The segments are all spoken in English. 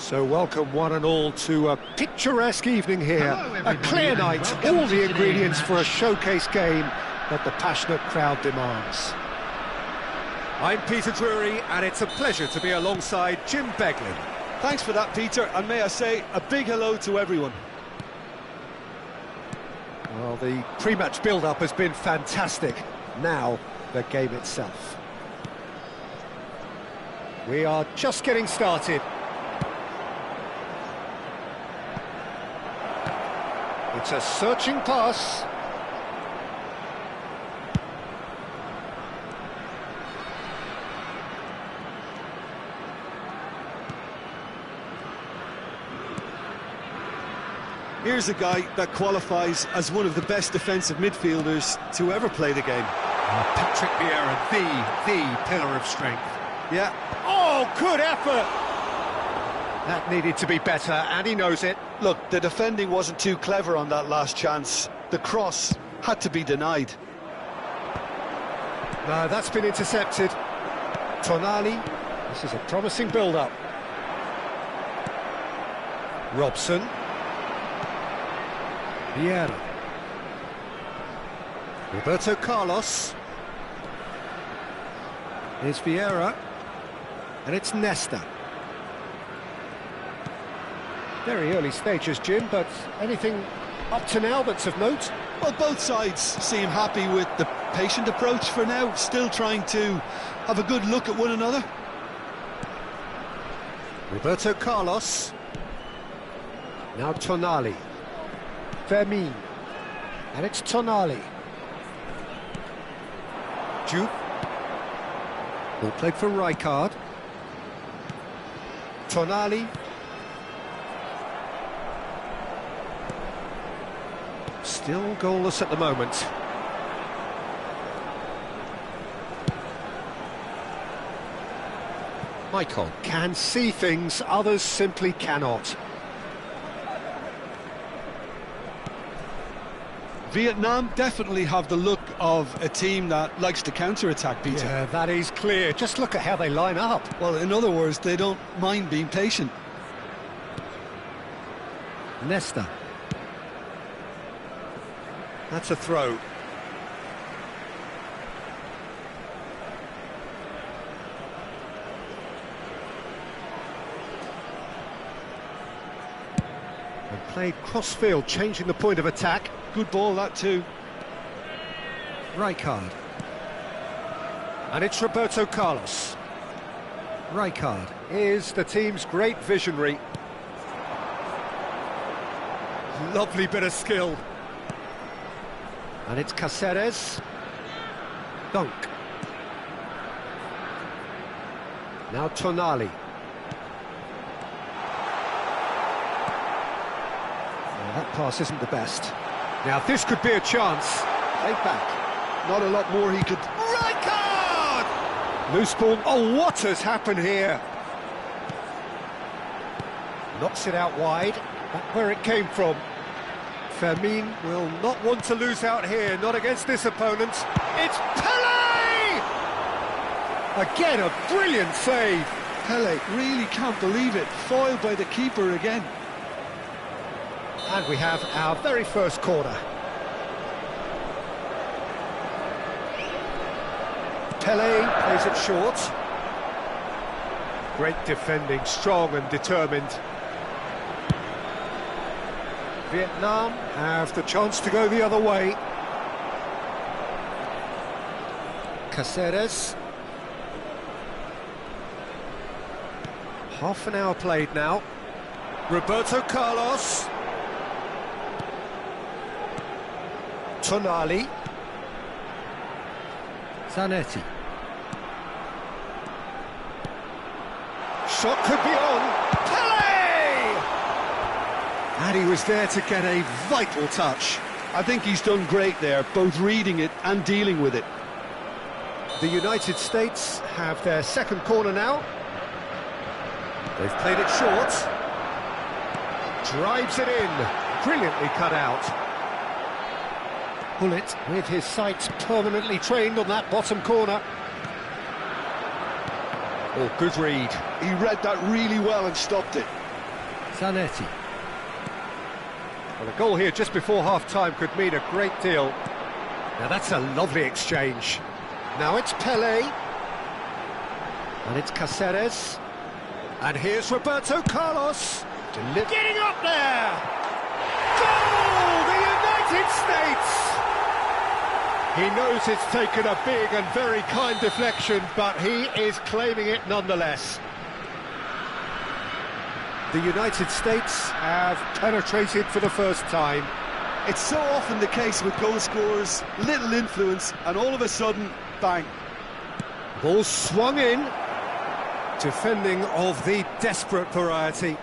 So welcome one and all to a picturesque evening here. A clear night, all the ingredients for a showcase game that the passionate crowd demands. I'm Peter Drury, and it's a pleasure to be alongside Jim Beglin. Thanks for that, Peter, and may I say a big hello to everyone. Well, the pre-match build-up has been fantastic. Now, the game itself. We are just getting started. It's a searching pass. Here's a guy that qualifies as one of the best defensive midfielders to ever play the game. Patrick Vieira, the pillar of strength. Yeah. Oh, good effort! That needed to be better, and he knows it. Look, the defending wasn't too clever on that last chance. The cross had to be denied. No, that's been intercepted. Tonali, this is a promising build-up. Robson. Vieira. Roberto Carlos. Here's Vieira. And it's Nesta. Very early stages, Jim, but anything up to now that's of note? Well, both sides seem happy with the patient approach for now, still trying to have a good look at one another. Roberto Carlos. Now Tonali. Fermin. And it's Tonali. Juve. Ball played for Rijkaard. Tonali. Still goalless at the moment. Michael can see things others simply cannot. Vietnam definitely have the look of a team that likes to counter-attack, Peter. Yeah, that is clear. Just look at how they line up. Well, in other words, they don't mind being patient. Nesta. That's a throw. And played cross-field, changing the point of attack. Good ball, that too. Rijkaard. And it's Roberto Carlos. Rijkaard is the team's great visionary. Lovely bit of skill. And it's Cáceres. Dunk. Now Tonali. Oh, that pass isn't the best. Now this could be a chance. Played back. Not a lot more he could... Rijkaard! Loose ball. Oh, what has happened here? Knocks it out wide. Back where it came from. Fermin will not want to lose out here, not against this opponent. It's Pele! Again, a brilliant save. Pele really can't believe it, foiled by the keeper again. And we have our very first corner. Pele plays it short. Great defending, strong and determined. Vietnam have the chance to go the other way. Cáceres. Half an hour played now. Roberto Carlos. Tonali. Zanetti. Shot could be on. And he was there to get a vital touch. I think he's done great there, both reading it and dealing with it. The United States have their second corner now. They've played it short. Drives it in. Brilliantly cut out. Bullet with his sights permanently trained on that bottom corner. Oh, good read. He read that really well and stopped it. Zanetti. Well, a goal here just before half-time could mean a great deal. Now that's a lovely exchange. Now it's Pelé. And it's Cáceres. And here's Roberto Carlos. Getting up there! Goal! The United States! He knows it's taken a big and very kind deflection, but he is claiming it nonetheless. The United States have penetrated for the first time. It's so often the case with goal scorers, little influence, and all of a sudden, bang. Ball swung in. Defending of the desperate variety.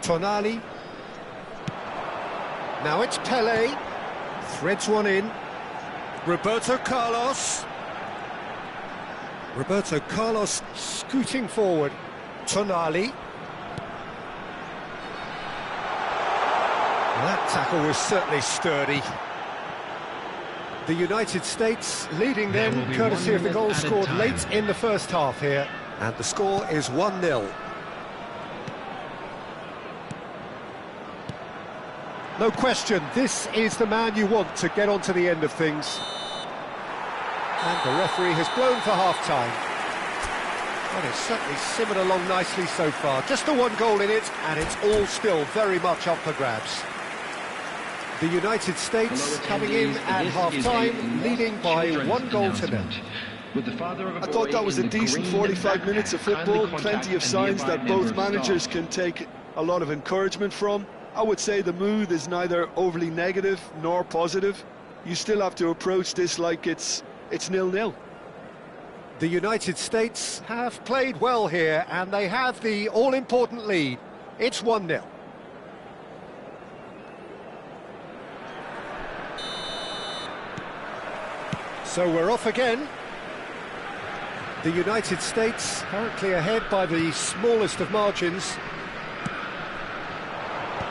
Tonali. Now it's Pelé. Threads one in. Roberto Carlos. Roberto Carlos scooting forward. Tonali. That tackle was certainly sturdy. The United States leading them, courtesy of the goal scored late in the first half here. And the score is 1-0. No question, this is the man you want to get on to the end of things. And the referee has blown for half-time. Well, it's certainly simmered along nicely so far. Just the one goal in it, and it's all still very much up for grabs. The United States coming in at half-time, leading by 1-0. I thought that was a decent 45 minutes of football, plenty of signs that both managers can take a lot of encouragement from. I would say the mood is neither overly negative nor positive. You still have to approach this like it's 0-0. The United States have played well here, and they have the all-important lead. It's 1-0. So we're off again. The United States currently ahead by the smallest of margins.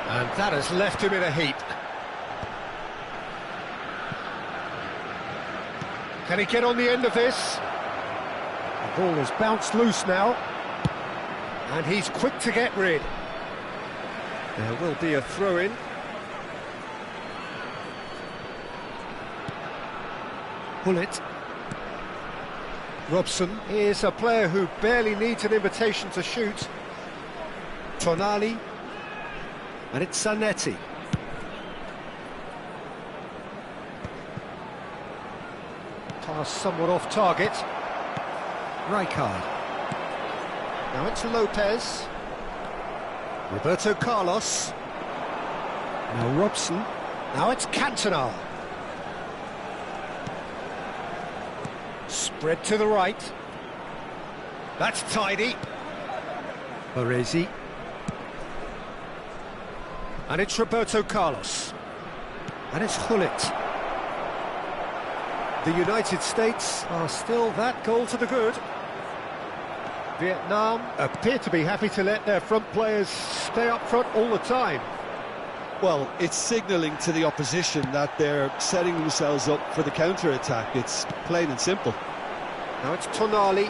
And that has left him in a heap. Can he get on the end of this? The ball has bounced loose now. And he's quick to get rid. There will be a throw-in. Bullet. Robson is a player who barely needs an invitation to shoot. Tonali. And it's Zanetti. Pass somewhat off target. Rijkaard. Now it's Lopez. Roberto Carlos. Now Robson. Now it's Cantona. Spread to the right. That's tidy. Baresi. And it's Roberto Carlos. And it's Gullit. The United States are still that goal to the good. Vietnam appear to be happy to let their front players stay up front all the time. Well, it's signalling to the opposition that they're setting themselves up for the counter-attack. It's plain and simple. Now it's Tonali.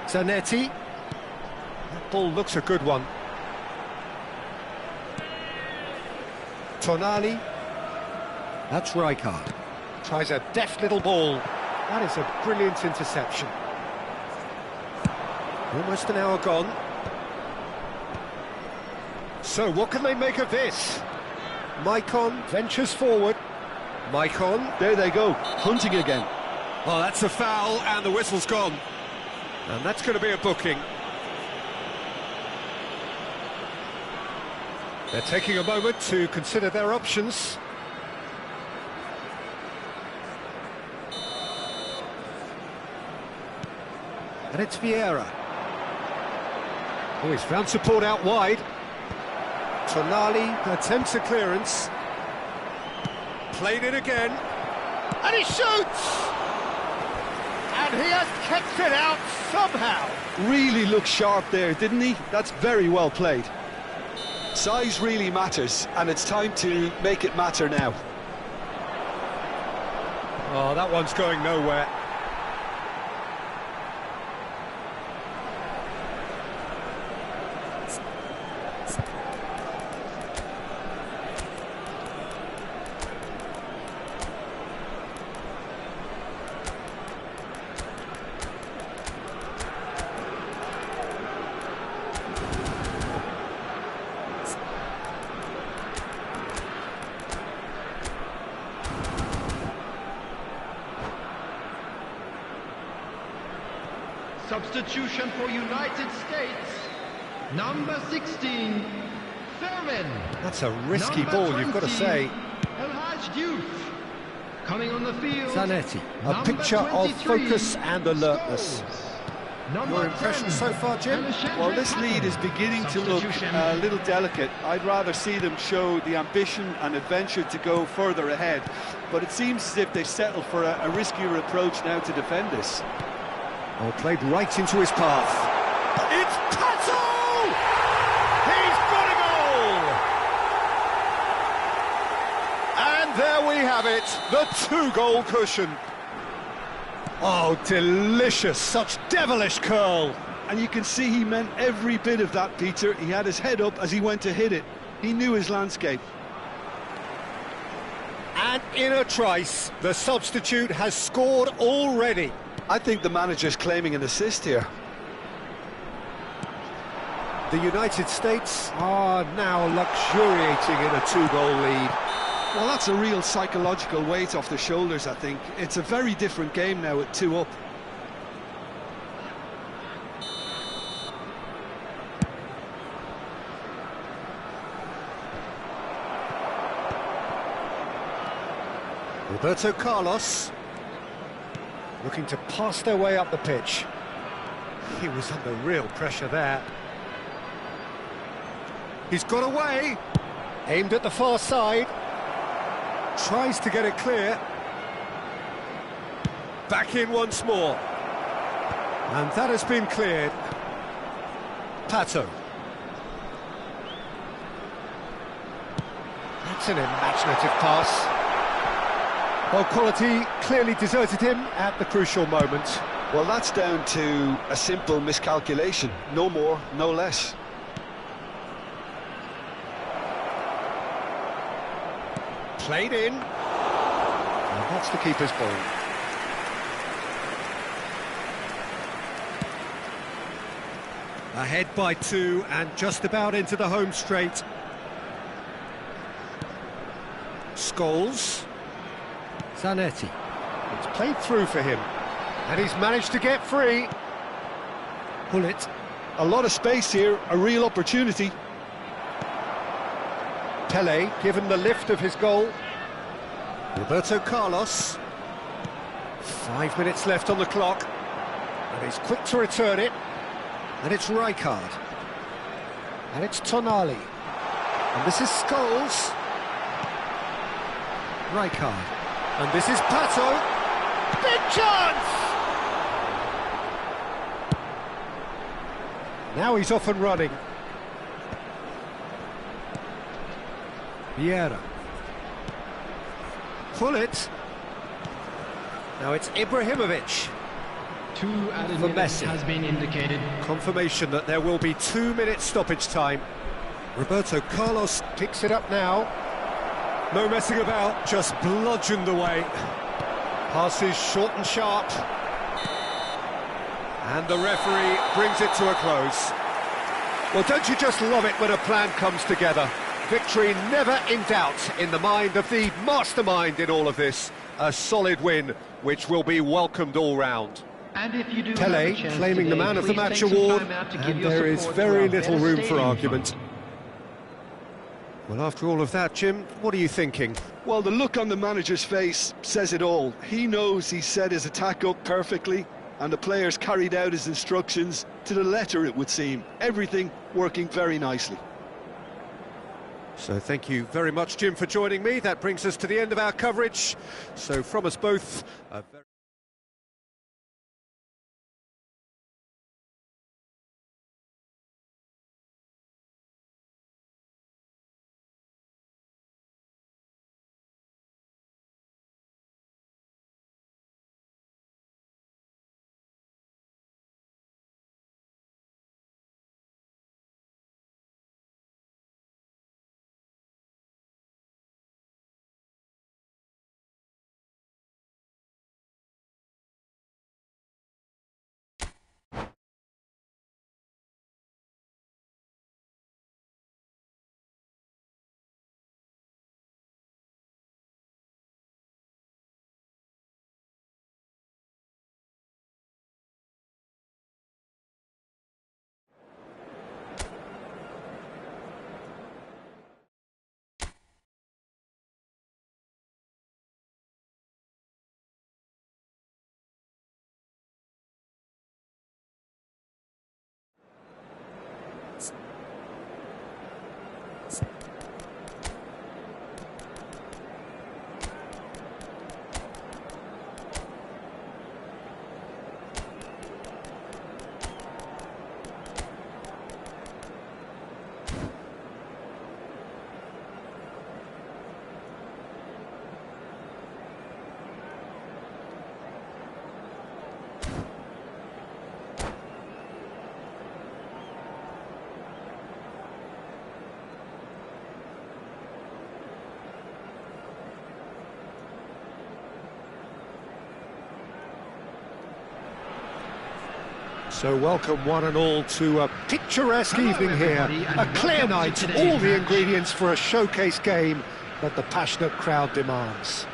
Zanetti. That ball looks a good one. Tonali. That's Rijkaard. Tries a deft little ball. That is a brilliant interception. Almost an hour gone. So what can they make of this? Maicon ventures forward. Maicon. There they go, hunting again. Oh, that's a foul, and the whistle's gone. And that's going to be a booking. They're taking a moment to consider their options. And it's Vieira. Oh, he's found support out wide. Tonali attempts a clearance. Played it again. And he shoots! And he has kept it out somehow. Really looked sharp there, didn't he? That's very well played. Size really matters, and it's time to make it matter now. Oh, that one's going nowhere. Substitution for United States, number 16, Fermin. That's a risky ball, you've got to say. El Hadj Diouf. Coming on the field, Zanetti, a picture of focus and alertness. Your impression so far, Jim? Well, this lead is beginning to look a little delicate. I'd rather see them show the ambition and adventure to go further ahead. But it seems as if they've settled for a riskier approach now to defend this. Oh, played right into his path. It's Pato! He's got a goal! And there we have it, the two-goal cushion. Oh, delicious, such devilish curl. And you can see he meant every bit of that, Peter. He had his head up as he went to hit it. He knew his landscape. And in a trice, the substitute has scored already. I think the manager's claiming an assist here. The United States are now luxuriating in a two-goal lead. Well, that's a real psychological weight off the shoulders, I think. It's a very different game now at 2 up. Roberto Carlos looking to pass their way up the pitch. He was under real pressure there. He's got away, aimed at the far side, tries to get it clear. Back in once more. And that has been cleared. Pato. That's an imaginative pass. Well, quality clearly deserted him at the crucial moment. Well, that's down to a simple miscalculation. No more, no less. Played in. And that's the keeper's ball. Ahead by 2 and just about into the home straight. Scholes. Zanetti. It's played through for him. And he's managed to get free. Pull it. A lot of space here, a real opportunity. Pele given the lift of his goal. Roberto Carlos. 5 minutes left on the clock. And he's quick to return it. And it's Rijkaard. And it's Tonali. And this is Scholes. Rijkaard. And this is Pato. Big chance! Now he's off and running. Vieira. Pull it. Now it's Ibrahimovic. 2 added For minutes Messi. has been indicated. Confirmation that there will be 2 minutes stoppage time. Roberto Carlos picks it up now. No messing about, just bludgeoned away. Passes short and sharp. And the referee brings it to a close. Well, don't you just love it when a plan comes together? Victory never in doubt in the mind of the mastermind in all of this. A solid win, which will be welcomed all round. And if you do Pele claiming the man of the match award, and there is very little room for argument. Well, after all of that, Jim, what are you thinking? Well, the look on the manager's face says it all. He knows he set his attack up perfectly, and the players carried out his instructions to the letter, it would seem. Everything working very nicely. So thank you very much, Jim, for joining me. That brings us to the end of our coverage. So from us both, a very So welcome one and all to a picturesque evening here, a clear night, all the ingredients for a showcase game that the passionate crowd demands.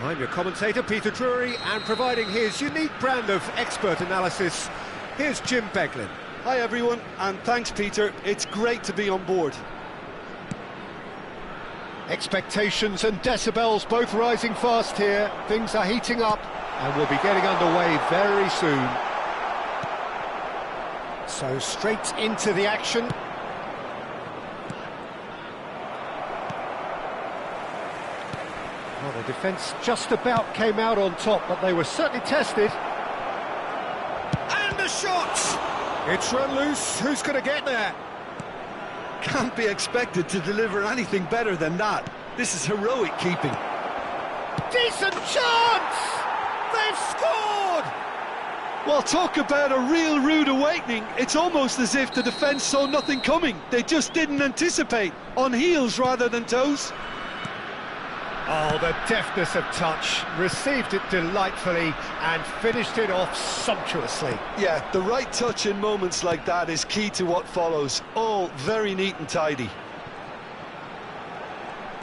I'm your commentator, Peter Drury, and providing his unique brand of expert analysis, here's Jim Beglin. Hi everyone, and thanks Peter, it's great to be on board. Expectations and decibels both rising fast here, things are heating up, and we'll be getting underway very soon. So straight into the action. Well, the defence just about came out on top, but they were certainly tested. And a shot! It's run loose, who's going to get there? Can't be expected to deliver anything better than that. This is heroic keeping. Decent chance! They've scored! Well, talk about a real rude awakening. It's almost as if the defence saw nothing coming. They just didn't anticipate. On heels rather than toes. Oh, the deftness of touch. Received it delightfully and finished it off sumptuously. Yeah, the right touch in moments like that is key to what follows. All very neat and tidy.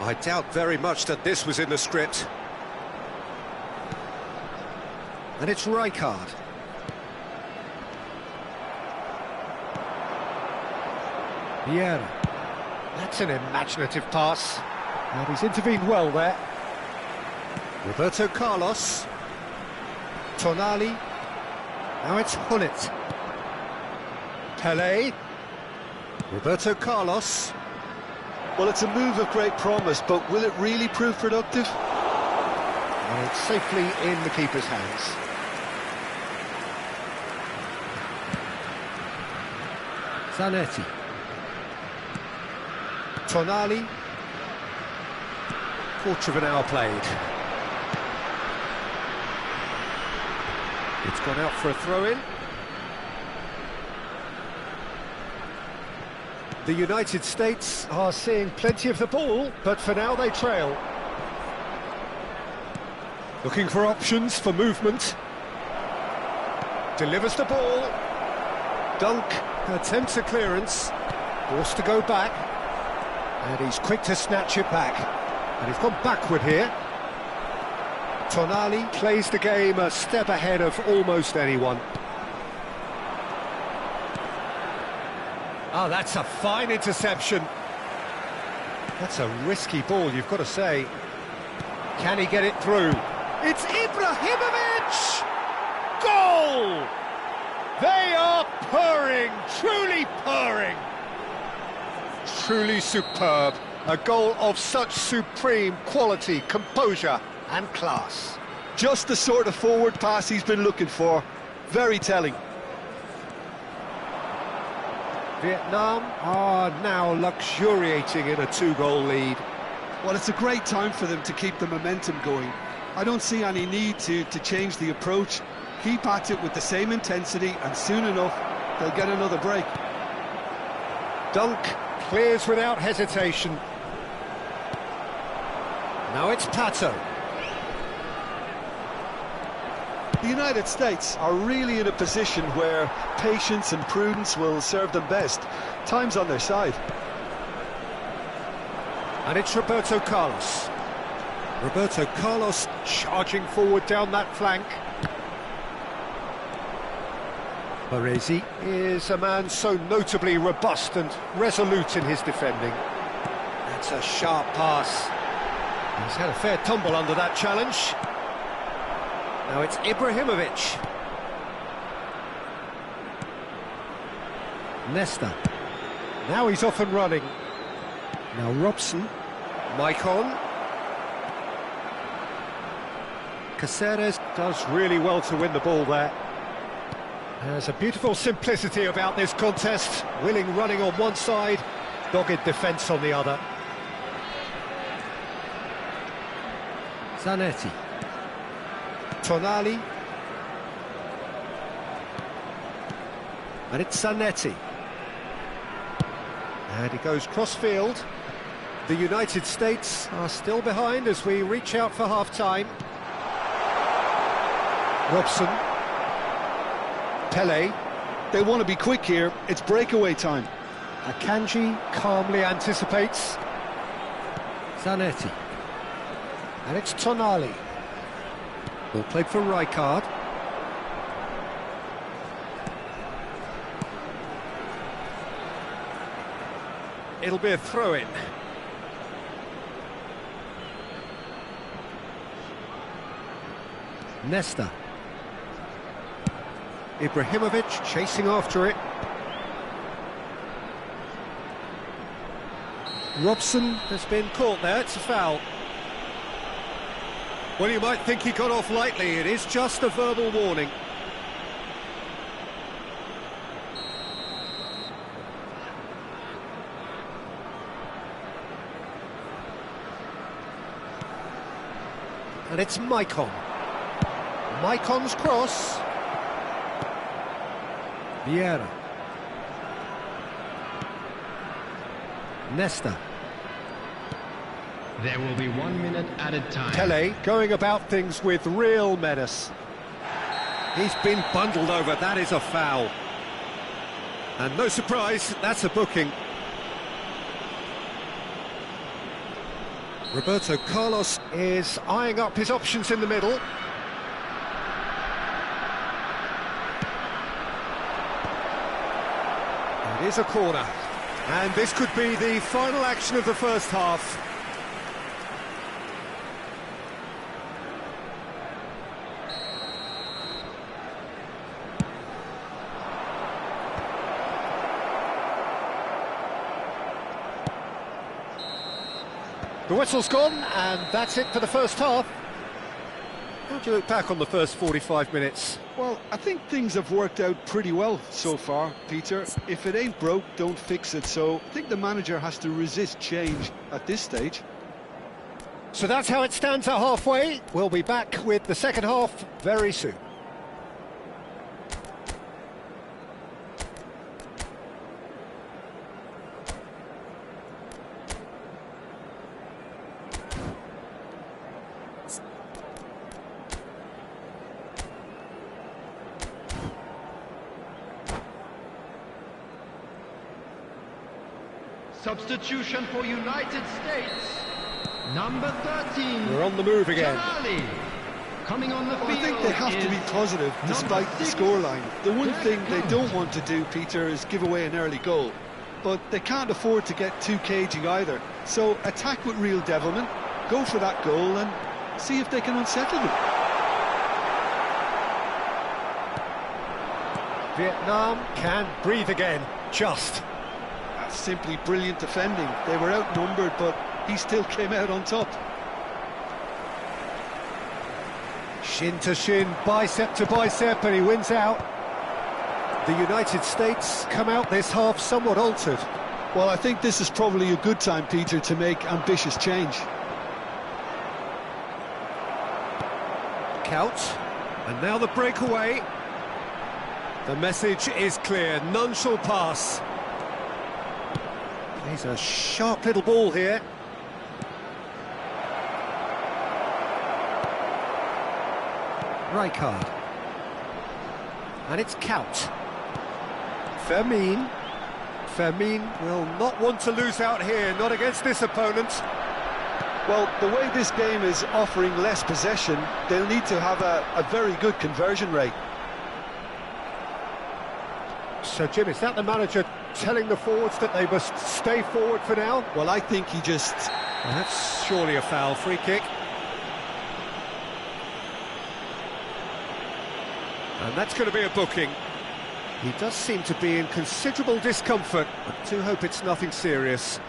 I doubt very much that this was in the script. And it's Rijkaard. Vieira. That's an imaginative pass. And he's intervened well there. Roberto Carlos. Tonali. Now it's Hullet. Pelé. Roberto Carlos. Well, it's a move of great promise, but will it really prove productive? And it's safely in the keeper's hands. Zanetti. Tonali. Quarter of an hour played. It's gone out for a throw-in. The United States are seeing plenty of the ball, but for now they trail. Looking for options for movement. Delivers the ball. Dunk attempts a clearance. Forced to go back. And he's quick to snatch it back. And he's gone backward here. Tonali plays the game a step ahead of almost anyone. Oh, that's a fine interception. That's a risky ball, you've got to say. Can he get it through? It's Ibrahimovic! Goal! They are purring, truly purring. Truly superb. A goal of such supreme quality, composure and class. Just the sort of forward pass he's been looking for. Very telling. Vietnam are now luxuriating in a two-goal lead. Well, it's a great time for them to keep the momentum going. I don't see any need to change the approach. Keep at it with the same intensity, and soon enough, they'll get another break. Dunk clears without hesitation. Now it's Pato. The United States are really in a position where patience and prudence will serve them best. Time's on their side. And it's Roberto Carlos. Roberto Carlos charging forward down that flank. Baresi is a man so notably robust and resolute in his defending. That's a sharp pass. He's had a fair tumble under that challenge. Now it's Ibrahimovic. Nesta. Now he's off and running. Now Robson. Maicon. Caceres does really well to win the ball there. There's a beautiful simplicity about this contest. Willing running on one side, dogged defence on the other. Zanetti. Tonali. And it's Zanetti. And he goes cross-field. The United States are still behind as we reach out for half-time. Robson. Pele. They want to be quick here, it's breakaway time. Akanji calmly anticipates. Zanetti. And it's Tonali. Ball played for Rijkaard. It'll be a throw-in. Nesta. Ibrahimovic chasing after it. Robson has been caught there, it's a foul. Well, you might think he got off lightly, it is just a verbal warning. And it's Maicon. Maicon's cross. Vieira. Nesta. There will be 1 minute added time. Pele going about things with real menace. He's been bundled over, that is a foul. And no surprise, that's a booking. Roberto Carlos is eyeing up his options in the middle. It is a corner. And this could be the final action of the first half. The whistle's gone, and that's it for the first half. How do you look back on the first 45 minutes? Well, I think things have worked out pretty well so far, Peter. If it ain't broke, don't fix it. So I think the manager has to resist change at this stage. So that's how it stands at halfway. We'll be back with the second half very soon. Substitution for United States. Number 13. We're on the move again. Tonali. Coming on the field. I think they have to be positive despite the scoreline. The one thing they don't want to do, Peter, is give away an early goal. But they can't afford to get too cagey either. So attack with real devilment, go for that goal and see if they can unsettle them. Vietnam can breathe again, just. That's simply brilliant defending. They were outnumbered, but he still came out on top. Shin to shin, bicep to bicep, and he wins out. The United States come out this half somewhat altered. Well, I think this is probably a good time, Peter, to make ambitious change. Count, and now the breakaway. The message is clear, none shall pass. He's a sharp little ball here. Rijkaard. And it's Count. Fermin. Fermin will not want to lose out here, not against this opponent. Well, the way this game is offering less possession, they'll need to have a very good conversion rate. So, Jim, is that the manager telling the forwards that they must stay forward for now? Well, I think he just... Well, that's surely a foul, free kick. And that's going to be a booking. He does seem to be in considerable discomfort. I do hope it's nothing serious.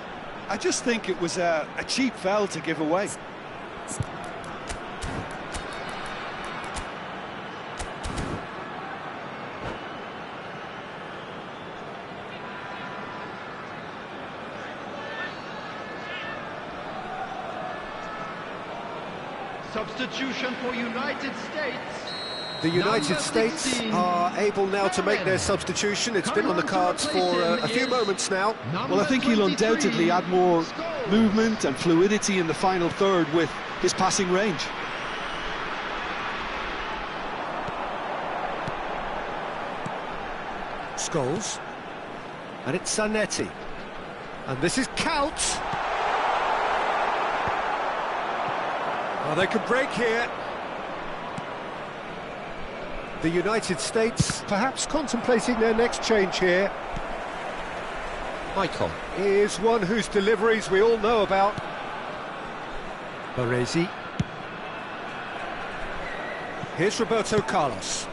I just think it was a cheap foul to give away. Substitution for United States. The United States are able now to make their substitution. It's been on the cards for a few moments now. Well, I think he'll undoubtedly add more movement and fluidity in the final third with his passing range. Scholes. And it's Zanetti. And this is Count. Oh, they could break here. The United States perhaps contemplating their next change here. Michael is one whose deliveries we all know about. Baresi. Here's Roberto Carlos.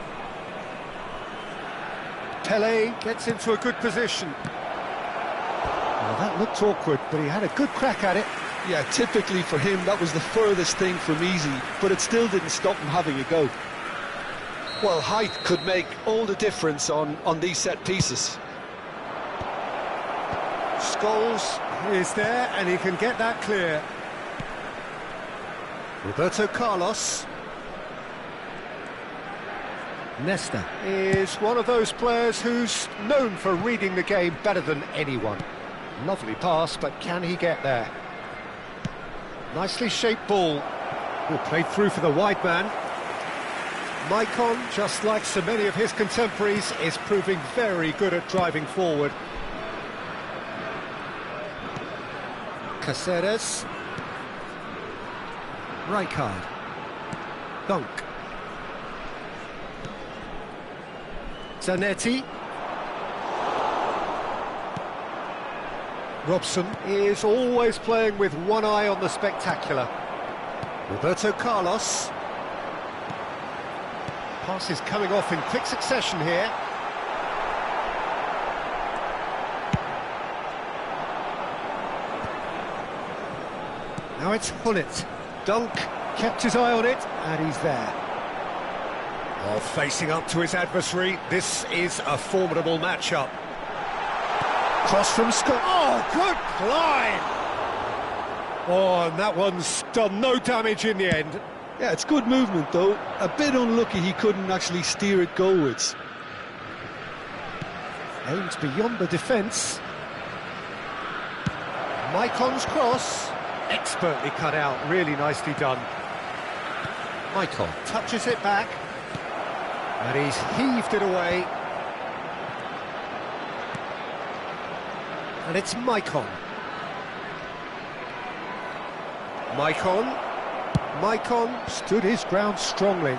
Pele gets into a good position. Well, that looked awkward, but he had a good crack at it. Yeah, typically for him, that was the furthest thing from easy, but it still didn't stop him having a go. Well, height could make all the difference on these set pieces. Scholes is there, and he can get that clear. Roberto Carlos. Nesta is one of those players who's known for reading the game better than anyone. Lovely pass, but can he get there? Nicely shaped ball. Oh, played through for the wide man. Maicon, just like so many of his contemporaries, is proving very good at driving forward. Caceres. Rijkaard. Dunk. Zanetti. Robson is always playing with one eye on the spectacular. Roberto Carlos. Passes coming off in quick succession here. Now it's Hullet. Dunk kept his eye on it, and he's there. Oh, facing up to his adversary, this is a formidable matchup. Cross from Scott. Oh, good climb! Oh, and that one's done no damage in the end. Yeah, it's good movement, though. A bit unlucky he couldn't actually steer it goalwards. Aimed beyond the defence. Maicon's cross. Expertly cut out, really nicely done. Maicon touches it back. And he's heaved it away. And it's Maicon. Maicon stood his ground strongly.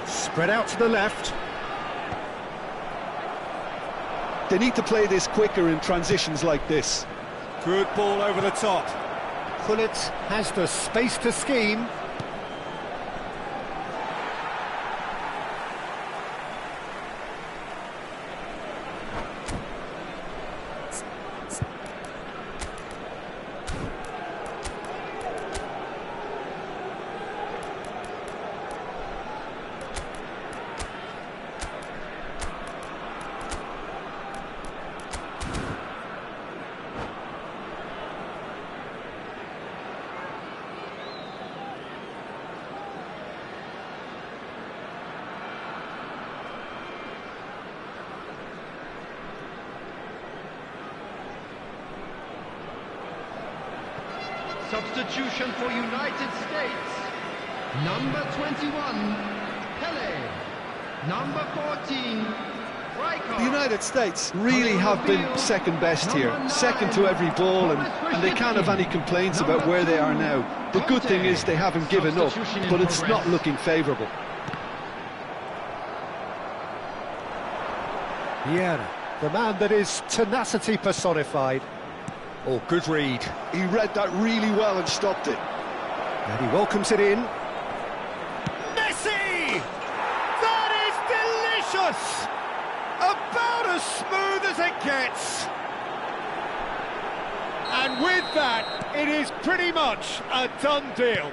Spread out to the left. They need to play this quicker in transitions like this. Good ball over the top. Hullet has the space to scheme. Substitution for United States. Number 21, Pele. Number 14, Rijkaard. The United States really have been second best here, second to every ball, and they can't have any complaints about where they are now. The good thing is they haven't given up, but it's not looking favourable. Vieira, the man that is tenacity personified. Oh, good read. He read that really well and stopped it. And he welcomes it in. Messi! That is delicious! About as smooth as it gets. And with that, it is pretty much a done deal.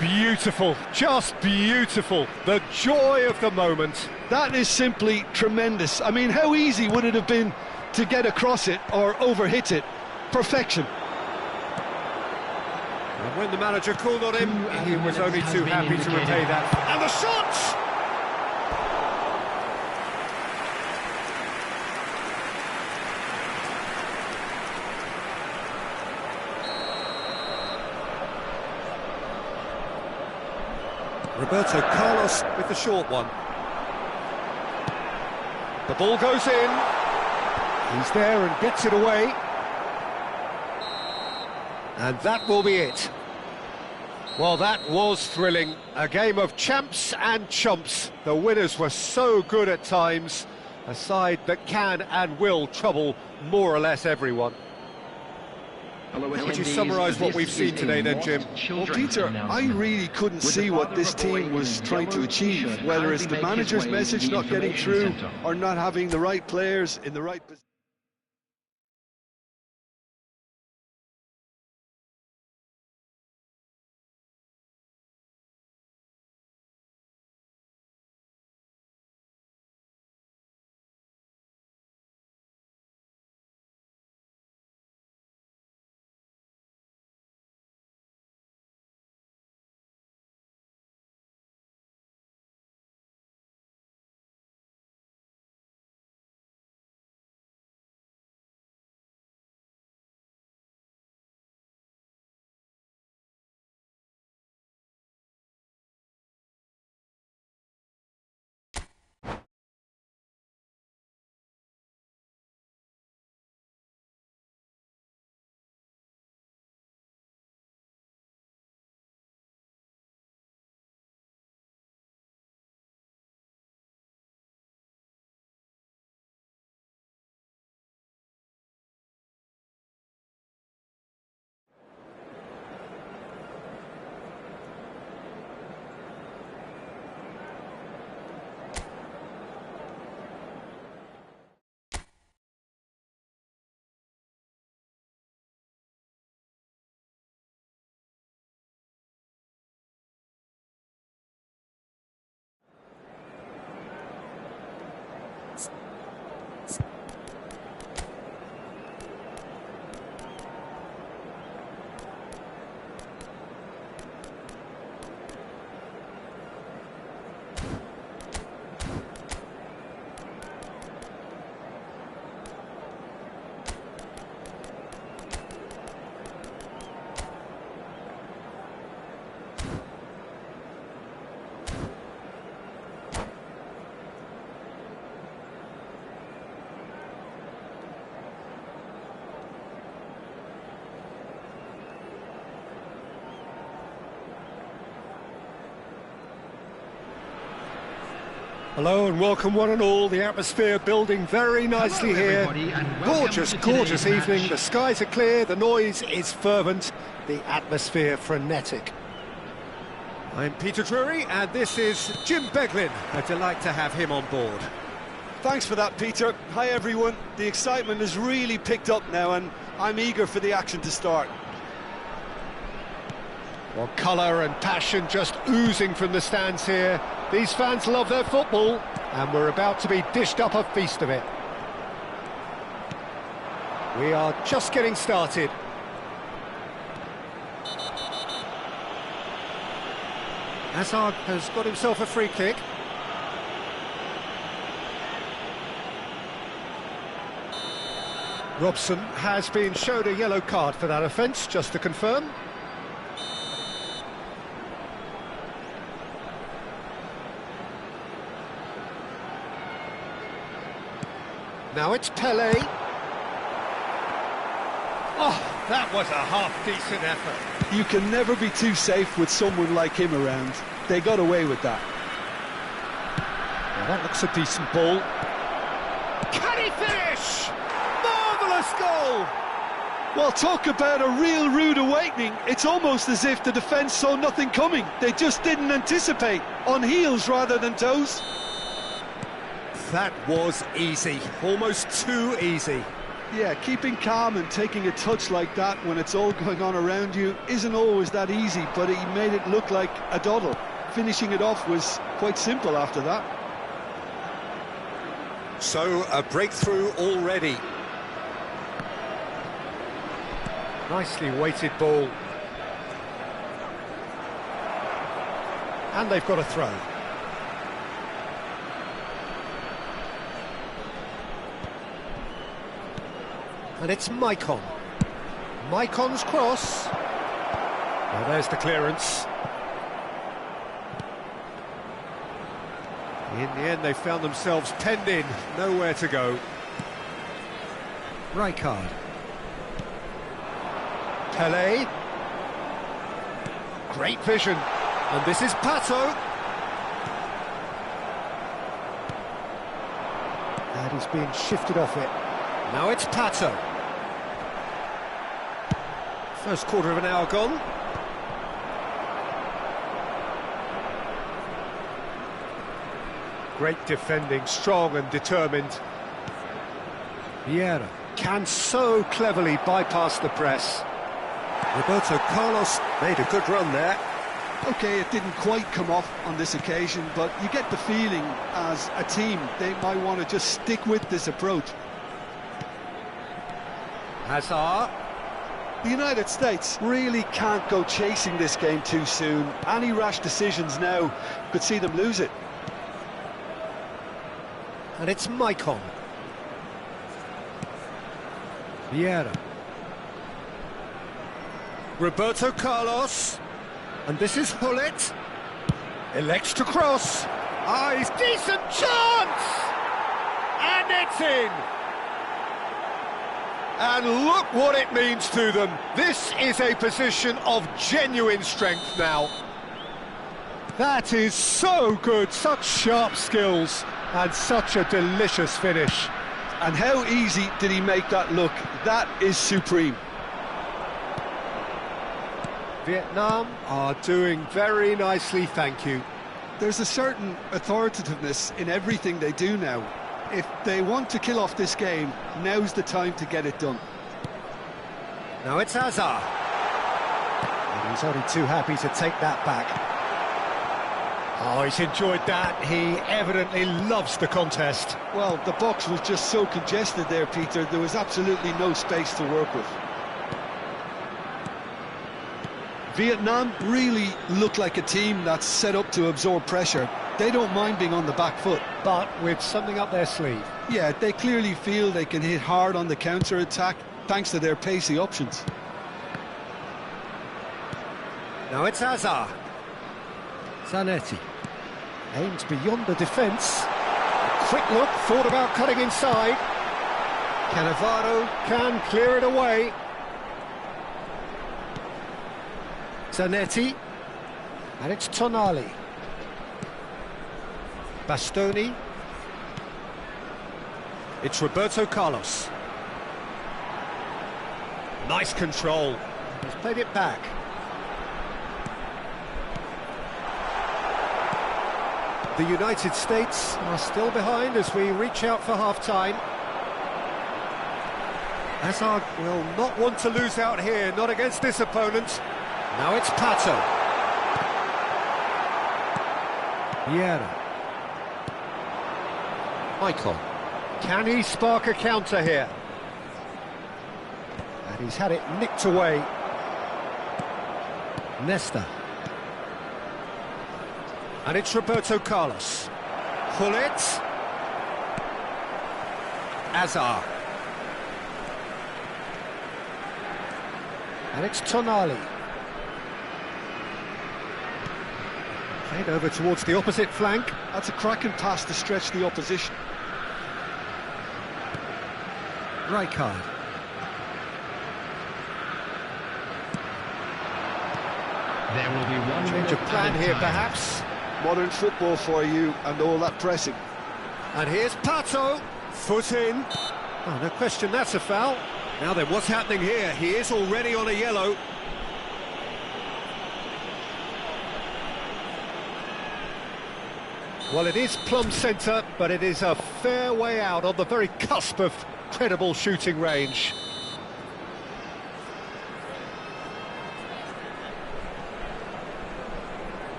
Beautiful, just beautiful. The joy of the moment. That is simply tremendous. I mean, how easy would it have been to get across it or overhit it? Perfection. And when the manager called on him, he was only too happy to repay that. And the shot! Roberto Carlos with the short one. The ball goes in. He's there and gets it away. And that will be it. Well, that was thrilling. A game of champs and chumps. The winners were so good at times. A side that can and will trouble more or less everyone. How would you summarise what we've seen today then, Jim? Well, Peter, I really couldn't see what this team was trying to achieve, whether it's the manager's message not getting through or not having the right players in the right position. Hello and welcome one and all. The atmosphere building very nicely here. Gorgeous, gorgeous evening. The skies are clear, the noise is fervent, the atmosphere frenetic. I'm Peter Drury and this is Jim Beglin. A delight to have him on board. Thanks for that, Peter. Hi, everyone. The excitement has really picked up now and I'm eager for the action to start. Well, colour and passion just oozing from the stands here. These fans love their football, and we're about to be dished up a feast of it. We are just getting started. Hazard has got himself a free kick. Robson has been showed a yellow card for that offence, just to confirm. Now it's Pelé. Oh, that was a half-decent effort. You can never be too safe with someone like him around. They got away with that. Well, that looks a decent ball. Can he finish? Marvellous goal! Well, talk about a real rude awakening. It's almost as if the defence saw nothing coming. They just didn't anticipate. On heels rather than toes. That was easy, almost too easy. Yeah, keeping calm and taking a touch like that when it's all going on around you isn't always that easy, but he made it look like a doddle. Finishing it off was quite simple after that. So, a breakthrough already. Nicely weighted ball. And they've got a throw. And it's Maicon. Maicon's cross. Well, there's the clearance. In the end, they found themselves penned in, nowhere to go. Rijkaard. Pelé. Great vision. And this is Pato. And he's being shifted off it. Now it's Pato. First quarter of an hour gone. Great defending, strong and determined. Vieira can so cleverly bypass the press. Roberto Carlos made a good run there. Okay, it didn't quite come off on this occasion, but you get the feeling as a team they might want to just stick with this approach. Hazard. The United States really can't go chasing this game too soon. Any rash decisions now could see them lose it. And it's Maicon. Vieira. Roberto Carlos. And this is Hullet. Elects to cross. Ah, he's decent chance! And it's in! And look what it means to them. This is a position of genuine strength now. That is so good, such sharp skills. And such a delicious finish. And how easy did he make that look? That is supreme. Vietnam are doing very nicely, thank you. There's a certain authoritativeness in everything they do now. If they want to kill off this game, now's the time to get it done. Now it's Hazard. And he's only too happy to take that back. Oh, he's enjoyed that. He evidently loves the contest. Well, the box was just so congested there, Peter. There was absolutely no space to work with. Vietnam really look like a team that's set up to absorb pressure. They don't mind being on the back foot. But with something up their sleeve. Yeah, they clearly feel they can hit hard on the counter-attack thanks to their pacey options. Now it's Hazard. Zanetti aims beyond the defence. A quick look, thought about cutting inside. Cannavaro can clear it away. Zanetti. And it's Tonali. Bastoni. It's Roberto Carlos. Nice control. He's played it back. The United States are still behind as we reach out for half-time. Hazard will not want to lose out here, not against this opponent. Now it's Pato. Vieira. Maicon. Can he spark a counter here? And he's had it nicked away. Nesta. And it's Roberto Carlos. Hullet. Hazard. And it's Tonali. Played over towards the opposite flank. That's a cracking pass to stretch the opposition. Rijkaard. There will be one Change of plan here, perhaps. Modern football for you and all that pressing. And here's Pato. Foot in. Oh, no question, that's a foul. Now then, what's happening here? He is already on a yellow. Well, it is plumb centre, but it is a fair way out on the very cusp of credible shooting range.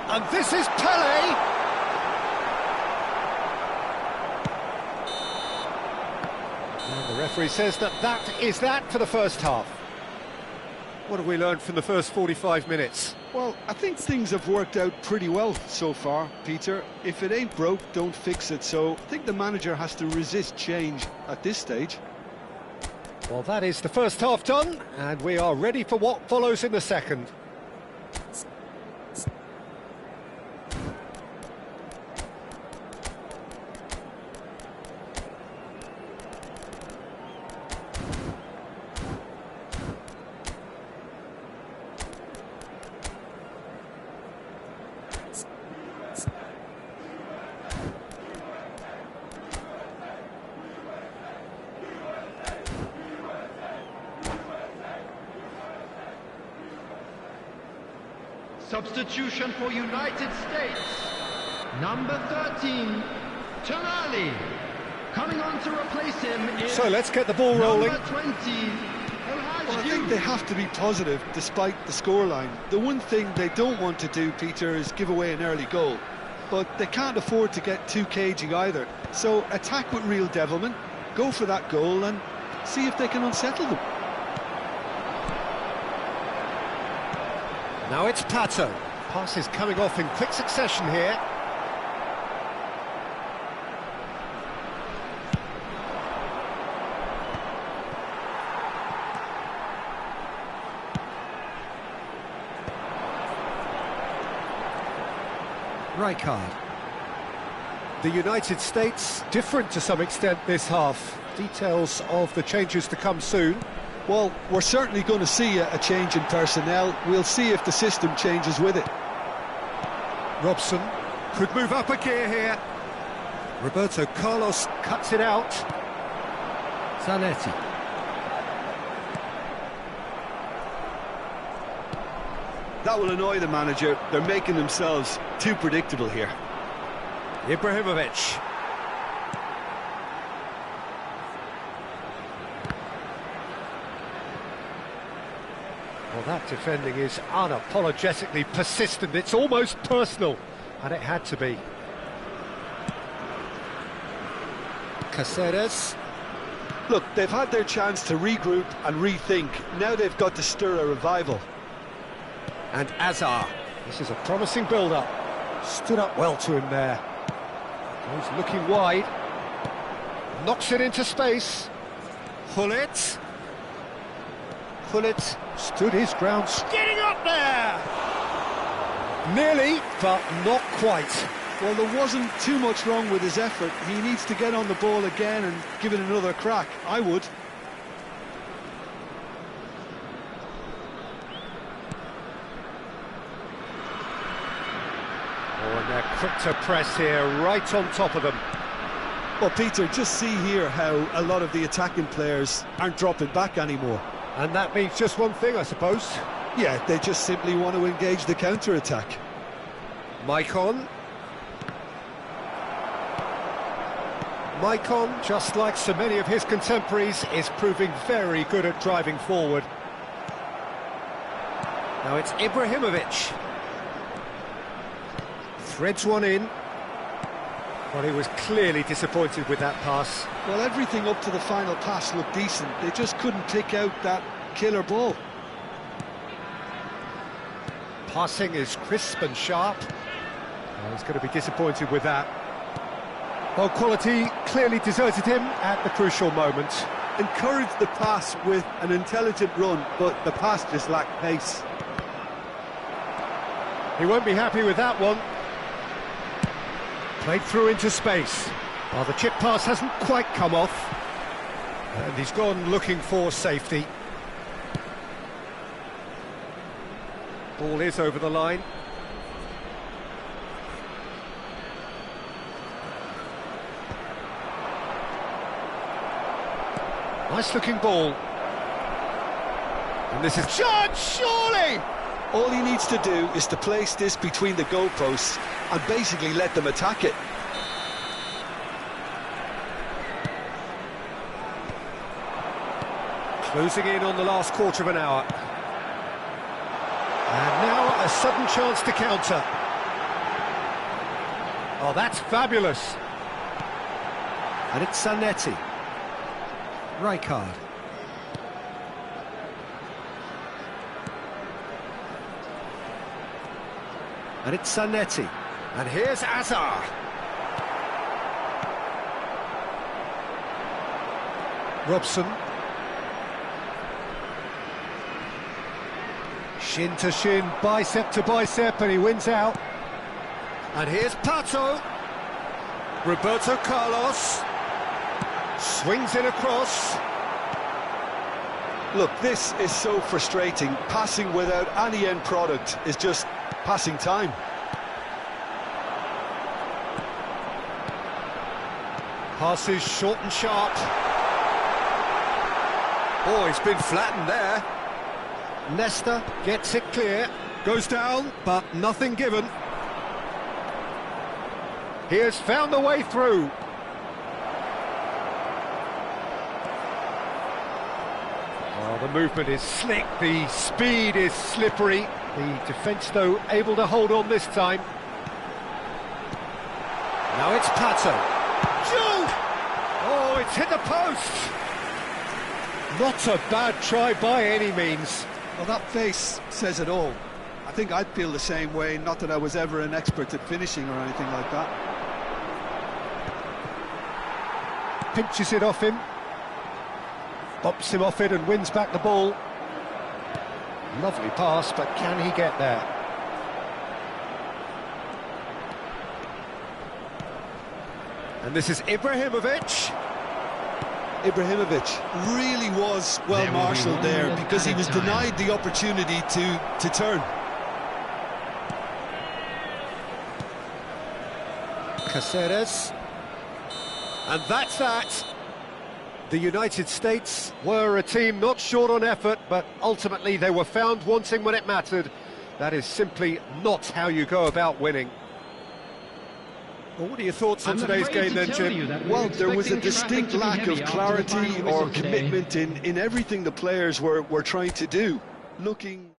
And this is Pelé. And the referee says that is that for the first half. What have we learned from the first 45 minutes? Well, I think things have worked out pretty well so far, Peter. If it ain't broke, don't fix it. So I think the manager has to resist change at this stage. Well, that is the first half done, and we are ready for what follows in the second. Substitution for United States. Number 13, Tonali. Coming on to replace him is So let's get the ball rolling. number 20. Well, I think they have to be positive despite the scoreline. The one thing they don't want to do, Peter, is give away an early goal. But they can't afford to get too cagey either. So attack with real devilment, go for that goal and see if they can unsettle them. Now it's Pato. Passes coming off in quick succession here. Rijkaard. The United States different to some extent this half. Details of the changes to come soon. Well, we're certainly going to see a change in personnel. We'll see if the system changes with it. Robson could move up a gear here. Roberto Carlos cuts it out. Zanetti. That will annoy the manager. They're making themselves too predictable here. Ibrahimovic. Well, that defending is unapologetically persistent. It's almost personal, and it had to be. Caceres. Look, they've had their chance to regroup and rethink. Now they've got to stir a revival. And Azar. This is a promising build-up. Stood up well to him there. Goes looking wide. Knocks it into space. Hullet. Hullet stood his ground, getting up there! Nearly, but not quite. Well, there wasn't too much wrong with his effort. He needs to get on the ball again and give it another crack. I would. Oh, and they're quick to press here, right on top of them. Well, Peter, just see here how a lot of the attacking players aren't dropping back anymore. And that means just one thing, I suppose. Yeah, they just simply want to engage the counter-attack. Maicon. Maicon, just like so many of his contemporaries, is proving very good at driving forward. Now it's Ibrahimovic. Threads one in. Well, he was clearly disappointed with that pass. Well, everything up to the final pass looked decent. They just couldn't pick out that killer ball. Passing is crisp and sharp. Oh, he's going to be disappointed with that. Well, quality clearly deserted him at the crucial moment. Encouraged the pass with an intelligent run, but the pass just lacked pace. He won't be happy with that one. Played through into space. Well, the chip pass hasn't quite come off. And he's gone looking for safety. Ball is over the line. Nice looking ball. And this is Judge, surely! All he needs to do is to place this between the goalposts and basically let them attack it. Closing in on the last quarter of an hour. And now a sudden chance to counter. Oh, that's fabulous. And it's Zanetti. Rijkaard. And it's Zanetti. And here's Azar. Robson. Shin to shin, bicep to bicep, and he wins out. And here's Pato. Roberto Carlos. Swings it across. Look, this is so frustrating. Passing without any end product is just passing time. Passes short and sharp. Oh, he's been flattened there. Nesta gets it clear. Goes down, but nothing given. He has found the way through. Oh, the movement is slick, the speed is slippery. The defence, though, able to hold on this time. Now it's Pato. Shoot! Oh, it's hit the post! Not a bad try by any means. Well, that face says it all. I think I'd feel the same way, not that I was ever an expert at finishing or anything like that. Pinches it off him. Bops him off it and wins back the ball. Lovely pass, but can he get there? And this is Ibrahimovic. Ibrahimovic really was well marshalled there because he was denied the opportunity to turn. Caceres. And that's that. The United States were a team not short on effort, but ultimately they were found wanting when it mattered. That is simply not how you go about winning. Well, what are your thoughts on today's game then, Jim? Well, there was a distinct lack of clarity or commitment in everything the players were trying to do. Looking...